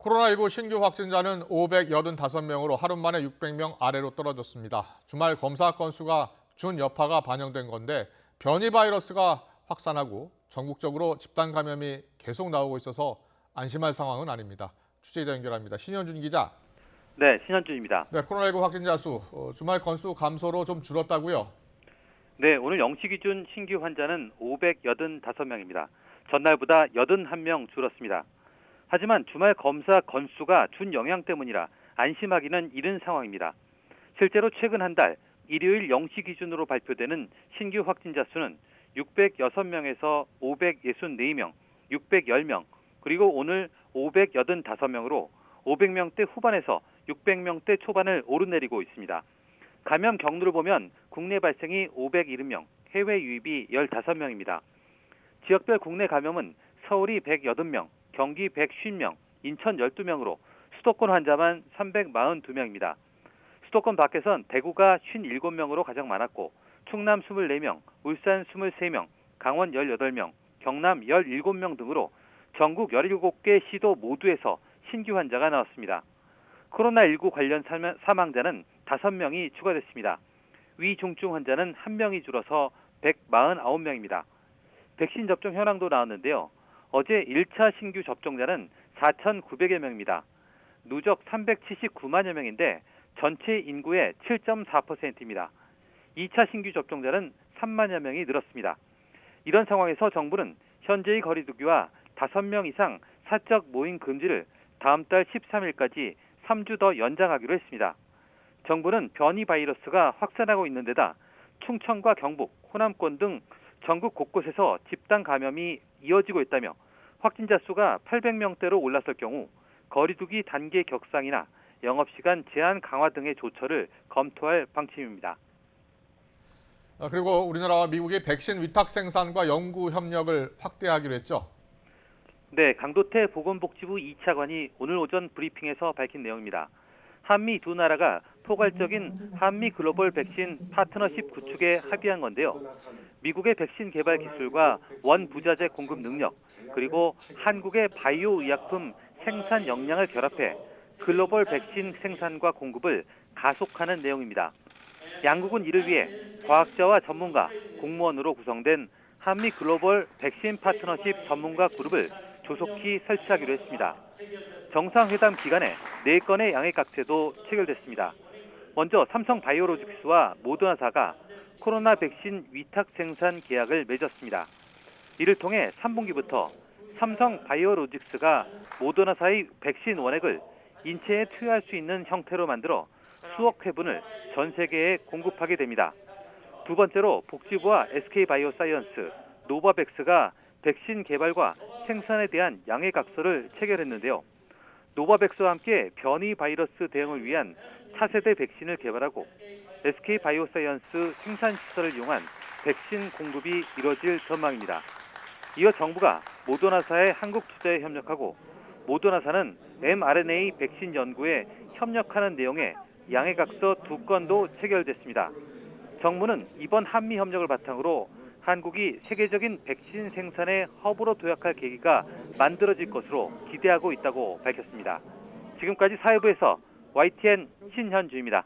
코로나19 신규 확진자는 585명으로 하루 만에 600명 아래로 떨어졌습니다. 주말 검사 건수가 준 여파가 반영된 건데 변이 바이러스가 확산하고 전국적으로 집단 감염이 계속 나오고 있어서 안심할 상황은 아닙니다. 취재자 연결합니다. 신현준 기자. 네, 신현준입니다. 네, 코로나19 확진자 수 주말 건수 감소로 좀 줄었다고요? 네, 오늘 0시 기준 신규 환자는 585명입니다. 전날보다 81명 줄었습니다. 하지만 주말 검사 건수가 준 영향 때문이라 안심하기는 이른 상황입니다. 실제로 최근 한 달 일요일 0시 기준으로 발표되는 신규 확진자 수는 606명에서 564명, 610명, 그리고 오늘 585명으로 500명대 후반에서 600명대 초반을 오르내리고 있습니다. 감염 경로를 보면 국내 발생이 570명, 해외 유입이 15명입니다. 지역별 국내 감염은 서울이 180명, 경기 150명, 인천 12명으로 수도권 환자만 342명입니다. 수도권 밖에선 대구가 57명으로 가장 많았고 충남 24명, 울산 23명, 강원 18명, 경남 17명 등으로 전국 17개 시도 모두에서 신규 환자가 나왔습니다. 코로나19 관련 사망자는 5명이 추가됐습니다. 위중증 환자는 1명이 줄어서 149명입니다. 백신 접종 현황도 나왔는데요. 어제 1차 신규 접종자는 4,900여 명입니다. 누적 379만여 명인데 전체 인구의 7.4%입니다. 2차 신규 접종자는 3만여 명이 늘었습니다. 이런 상황에서 정부는 현재의 거리두기와 5명 이상 사적 모임 금지를 다음 달 13일까지 3주 더 연장하기로 했습니다. 정부는 변이 바이러스가 확산하고 있는 데다 충청과 경북, 호남권 등 전국 곳곳에서 집단 감염이 이어지고 있다며 확진자 수가 800명대로 올랐을 경우 거리두기 단계 격상이나 영업시간 제한 강화 등의 조처를 검토할 방침입니다. 그리고 우리나라와 미국이 백신 위탁 생산과 연구 협력을 확대하기로 했죠? 네, 강도태 보건복지부 2차관이 오늘 오전 브리핑에서 밝힌 내용입니다. 한미 두 나라가 포괄적인 한미 글로벌 백신 파트너십 구축에 합의한 건데요. 미국의 백신 개발 기술과 원부자재 공급 능력, 그리고 한국의 바이오 의약품 생산 역량을 결합해 글로벌 백신 생산과 공급을 가속하는 내용입니다. 양국은 이를 위해 과학자와 전문가, 공무원으로 구성된 한미 글로벌 백신 파트너십 전문가 그룹을 조속히 설치하기로 했습니다. 정상회담 기간에 4건의 양해 각서도 체결됐습니다. 먼저 삼성바이오로직스와 모더나사가 코로나 백신 위탁 생산 계약을 맺었습니다. 이를 통해 3분기부터 삼성바이오로직스가 모더나사의 백신 원액을 인체에 투여할 수 있는 형태로 만들어 수억 회분을 전 세계에 공급하게 됩니다. 두 번째로 복지부와 SK바이오사이언스, 노바백스가 백신 개발과 생산에 대한 양해 각서를 체결했는데요. 노바백스와 함께 변이 바이러스 대응을 위한 차세대 백신을 개발하고 SK바이오사이언스 생산시설을 이용한 백신 공급이 이뤄질 전망입니다. 이어 정부가 모더나사의 한국 투자에 협력하고 모더나사는 mRNA 백신 연구에 협력하는 내용의 양해각서 2건도 체결됐습니다. 정부는 이번 한미 협력을 바탕으로 한국이 세계적인 백신 생산의 허브로 도약할 계기가 만들어질 것으로 기대하고 있다고 밝혔습니다. 지금까지 사회부에서 YTN 신현주입니다.